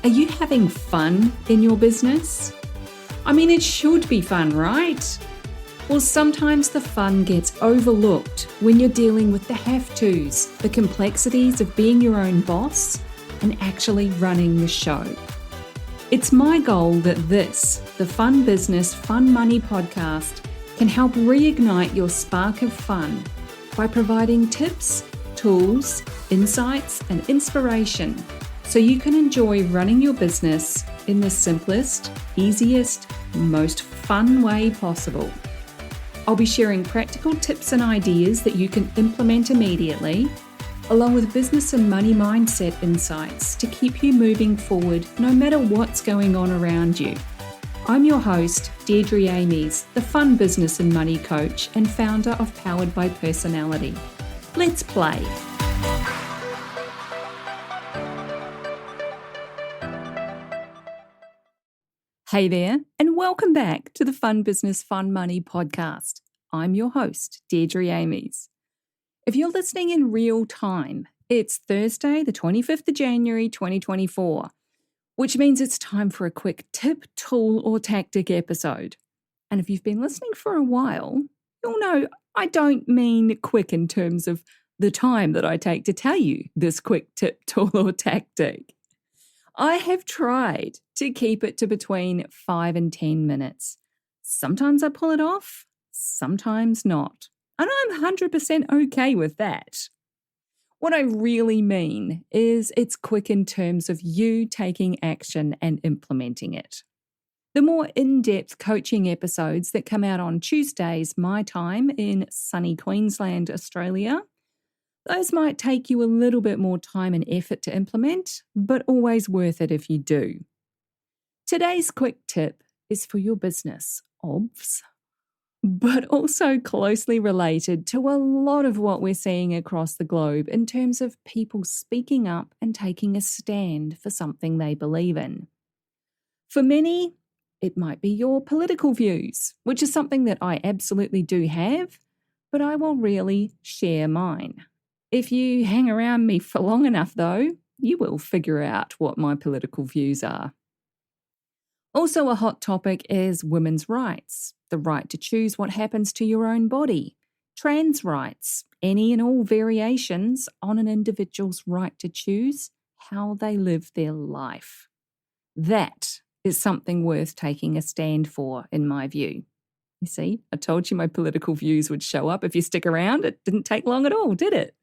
Are you having fun in your business? I mean, it should be fun, right? Well, sometimes the fun gets overlooked when you're dealing with the have-tos, the complexities of being your own boss and actually running the show. It's my goal that this, the Fun Business, Fun Money podcast, can help reignite your spark of fun by providing tips, tools, insights, and inspiration so you can enjoy running your business in the simplest, easiest, most fun way possible. I'll be sharing practical tips and ideas that you can implement immediately, along with business and money mindset insights to keep you moving forward no matter what's going on around you. I'm your host, Deirdre Amies, the Fun Business and Money Coach and founder of Powered by Personality. Let's play. Hey there, and welcome back to the Fun Business, Fun Money podcast. I'm your host, Deirdre Amies. If you're listening in real time, it's Thursday, the 25th of January, 2024, which means it's time for a quick tip, tool, or tactic episode. And if you've been listening for a while, you'll know I don't mean quick in terms of the time that I take to tell you this quick tip, tool, or tactic. I have tried to keep it to between 5 and 10 minutes. Sometimes I pull it off, sometimes not. And I'm 100% okay with that. What I really mean is it's quick in terms of you taking action and implementing it. The more in-depth coaching episodes that come out on Tuesdays, my time in sunny Queensland, Australia, those might take you a little bit more time and effort to implement, but always worth it if you do. Today's quick tip is for your business, obvs, but also closely related to a lot of what we're seeing across the globe in terms of people speaking up and taking a stand for something they believe in. For many, it might be your political views, which is something that I absolutely do have, but I will really share mine. If you hang around me for long enough, though, you will figure out what my political views are. Also, a hot topic is women's rights, the right to choose what happens to your own body, trans rights, any and all variations on an individual's right to choose how they live their life. That is something worth taking a stand for, in my view. You see, I told you my political views would show up if you stick around. It didn't take long at all, did it?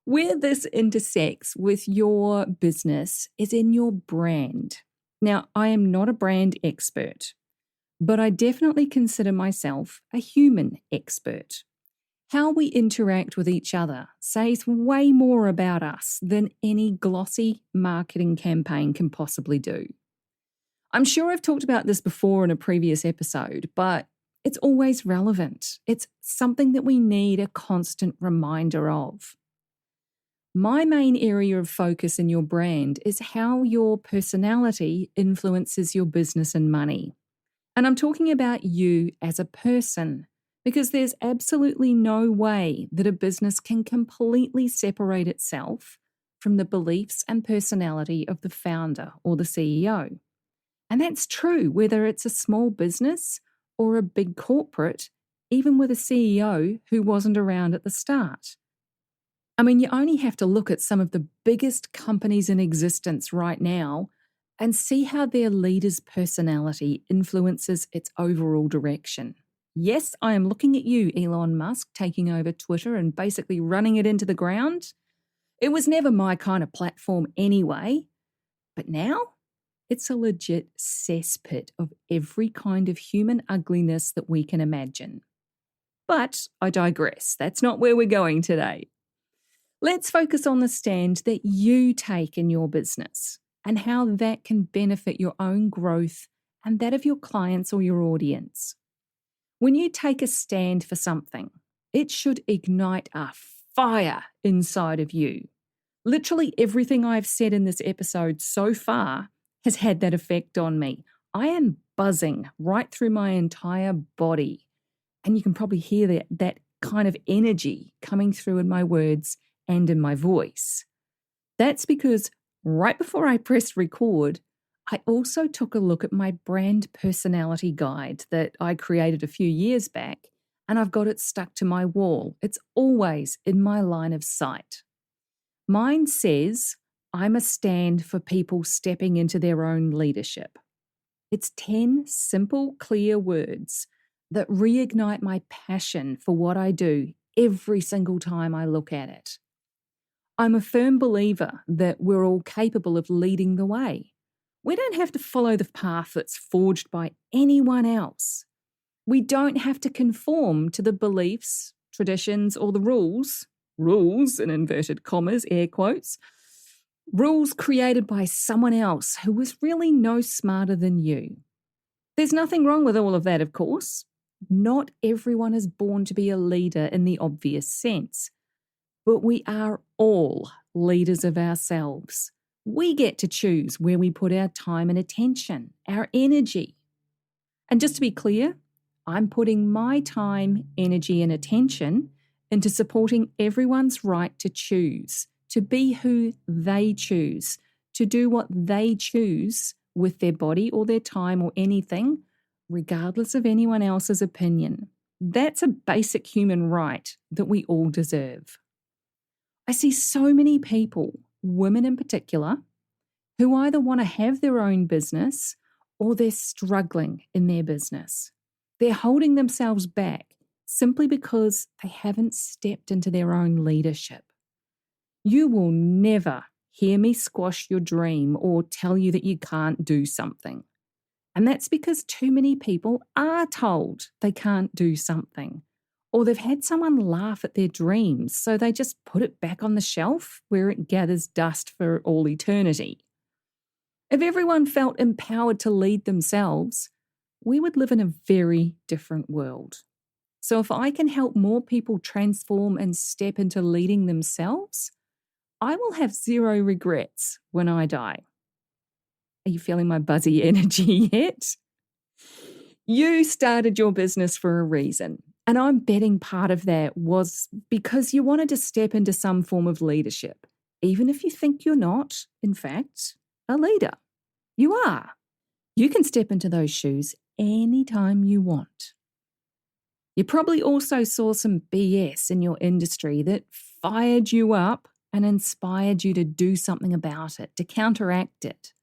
Where this intersects with your business is in your brand. Now, I am not a brand expert, but I definitely consider myself a human expert. How we interact with each other says way more about us than any glossy marketing campaign can possibly do. I'm sure I've talked about this before in a previous episode, but it's always relevant. It's something that we need a constant reminder of. My main area of focus in your brand is how your personality influences your business and money. And I'm talking about you as a person, because there's absolutely no way that a business can completely separate itself from the beliefs and personality of the founder or the CEO. And that's true whether it's a small business or a big corporate, even with a CEO who wasn't around at the start. I mean, you only have to look at some of the biggest companies in existence right now and see how their leader's personality influences its overall direction. Yes, I am looking at you, Elon Musk, taking over Twitter and basically running it into the ground. It was never my kind of platform anyway, but now it's a legit cesspit of every kind of human ugliness that we can imagine. But I digress. That's not where we're going today. Let's focus on the stand that you take in your business and how that can benefit your own growth and that of your clients or your audience. When you take a stand for something, it should ignite a fire inside of you. Literally everything I've said in this episode so far has had that effect on me. I am buzzing right through my entire body, and you can probably hear that kind of energy coming through in my words and in my voice. That's because Right before I pressed record, I also took a look at my brand personality guide that I created a few years back, and I've got it stuck to my wall. It's always in my line of sight. Mine says, I'm a stand for people stepping into their own leadership. It's 10 simple, clear words that reignite my passion for what I do every single time I look at it. I'm a firm believer that we're all capable of leading the way. We don't have to follow the path that's forged by anyone else. We don't have to conform to the beliefs, traditions, or the rules in inverted commas, air quotes, rules created by someone else who was really no smarter than you. There's nothing wrong with all of that, of course. Not everyone is born to be a leader in the obvious sense. But we are all leaders of ourselves. We get to choose where we put our time and attention, our energy. And just to be clear, I'm putting my time, energy, and attention into supporting everyone's right to choose, to be who they choose, to do what they choose with their body or their time or anything, regardless of anyone else's opinion. That's a basic human right that we all deserve. I see so many people, women in particular, who either want to have their own business or they're struggling in their business. They're holding themselves back simply because they haven't stepped into their own leadership. You will never hear me squash your dream or tell you that you can't do something. And that's because too many people are told they can't do something. Or they've had someone laugh at their dreams, so they just put it back on the shelf where it gathers dust for all eternity. If everyone felt empowered to lead themselves, we would live in a very different world. So if I can help more people transform and step into leading themselves, I will have zero regrets when I die. Are you feeling my buzzy energy yet? You started your business for a reason. And I'm betting part of that was because you wanted to step into some form of leadership, even if you think you're not, in fact, a leader. You are. You can step into those shoes anytime you want. You probably also saw some BS in your industry that fired you up and inspired you to do something about it, to counteract it.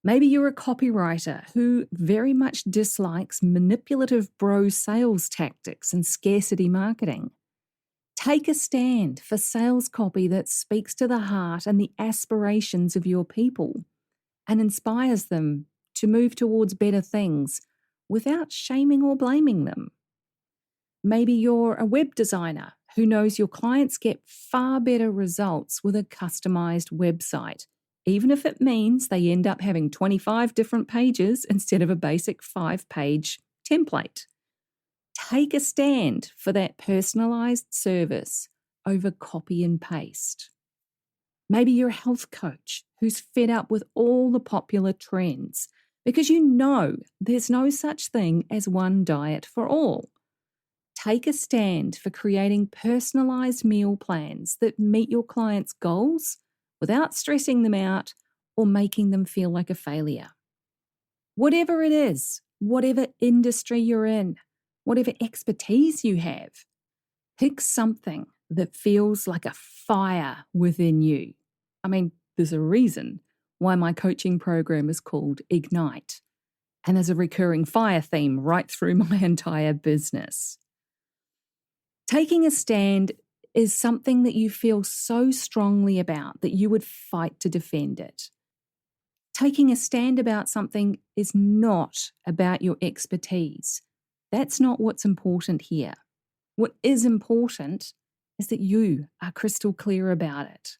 Maybe you're a copywriter who very much dislikes manipulative bro sales tactics and scarcity marketing. Take a stand for sales copy that speaks to the heart and the aspirations of your people and inspires them to move towards better things without shaming or blaming them. Maybe you're a web designer who knows your clients get far better results with a customized website, even if it means they end up having 25 different pages instead of a basic 5-page template. Take a stand for that personalized service over copy and paste. Maybe you're a health coach who's fed up with all the popular trends because you know there's no such thing as one diet for all. Take a stand for creating personalized meal plans that meet your clients' goals without stressing them out or making them feel like a failure. Whatever it is, whatever industry you're in, whatever expertise you have, pick something that feels like a fire within you. I mean, there's a reason why my coaching program is called Ignite, and there's a recurring fire theme right through my entire business. Taking a stand is something that you feel so strongly about that you would fight to defend it. Taking a stand about something is not about your expertise. That's not what's important here. What is important is that you are crystal clear about it.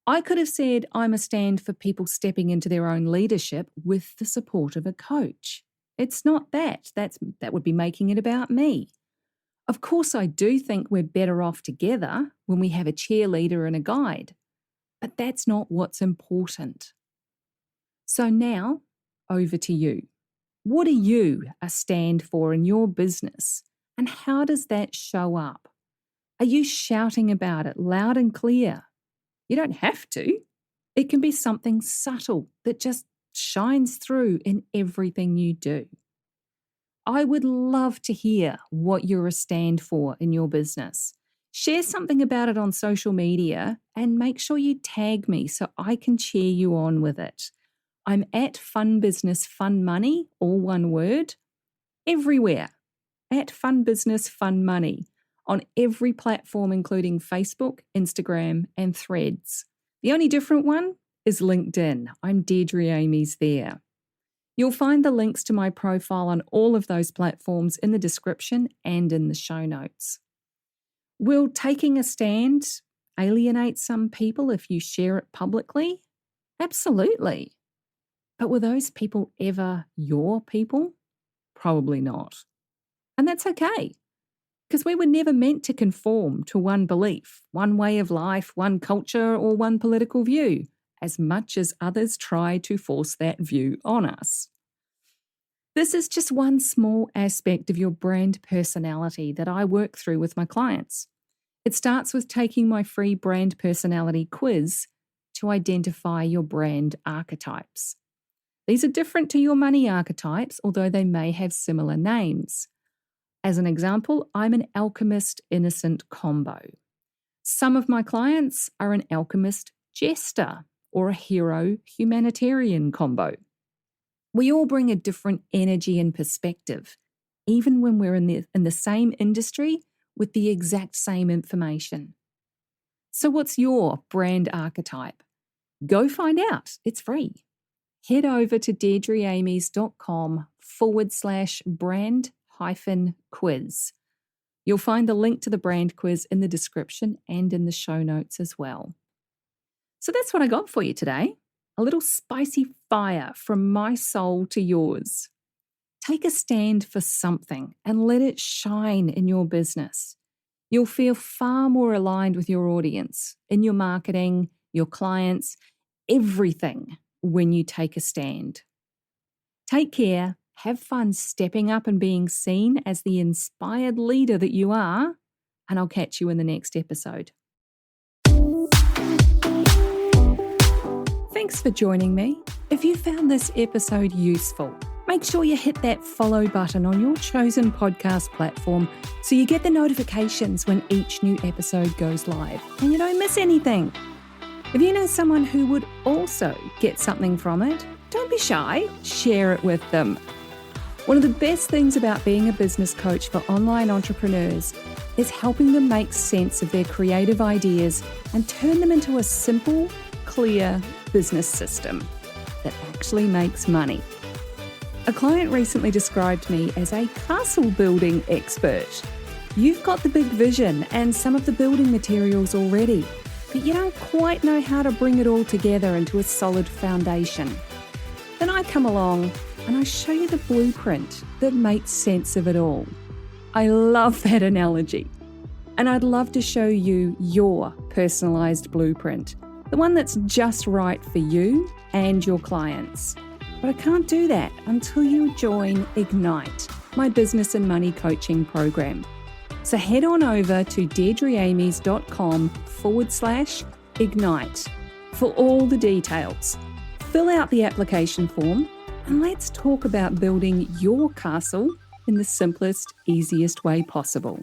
I could have said I'm a stand for people stepping into their own leadership with the support of a coach. It's not that. That would be making it about me. Of course, I do think we're better off together when we have a cheerleader and a guide, but that's not what's important. So now, over to you. What do you stand for in your business, and how does that show up? Are you shouting about it loud and clear? You don't have to. It can be something subtle that just shines through in everything you do. I would love to hear what you're a stand for in your business. Share something about it on social media and make sure you tag me so I can cheer you on with it. I'm at Fun Business Fun Money, all one word, everywhere. At Fun Business Fun Money on every platform, including Facebook, Instagram, and Threads. The only different one is LinkedIn. I'm Deirdre Amies there. You'll find the links to my profile on all of those platforms in the description and in the show notes. Will taking a stand alienate some people if you share it publicly? Absolutely. But were those people ever your people? Probably not. And that's okay, because we were never meant to conform to one belief, one way of life, one culture, or one political view, as much as others try to force that view on us. This is just one small aspect of your brand personality that I work through with my clients. It starts with taking my free brand personality quiz to identify your brand archetypes. These are different to your money archetypes, although they may have similar names. As an example, I'm an alchemist innocent combo. Some of my clients are an alchemist jester or a hero humanitarian combo. We all bring a different energy and perspective, even when we're in the same industry with the exact same information. So what's your brand archetype? Go find out. It's free. Head over to deirdreamies.com/brand-quiz. You'll find the link to the brand quiz in the description and in the show notes as well. So that's what I got for you today. A little spicy fire from my soul to yours. Take a stand for something and let it shine in your business. You'll feel far more aligned with your audience, in your marketing, your clients, everything when you take a stand. Take care, have fun stepping up and being seen as the inspired leader that you are, and I'll catch you in the next episode. Thanks for joining me. If you found this episode useful, make sure you hit that follow button on your chosen podcast platform so you get the notifications when each new episode goes live and you don't miss anything. If you know someone who would also get something from it, don't be shy, share it with them. One of the best things about being a business coach for online entrepreneurs is helping them make sense of their creative ideas and turn them into a simple, clear business system that actually makes money. A client recently described me as a castle building expert. You've got the big vision and some of the building materials already, but you don't quite know how to bring it all together into a solid foundation. Then I come along and I show you the blueprint that makes sense of it all. I love that analogy. And I'd love to show you your personalized blueprint, the one that's just right for you and your clients. But I can't do that until you join Ignite, my business and money coaching program. So head on over to deirdreamies.com/ignite for all the details. Fill out the application form and let's talk about building your castle in the simplest, easiest way possible.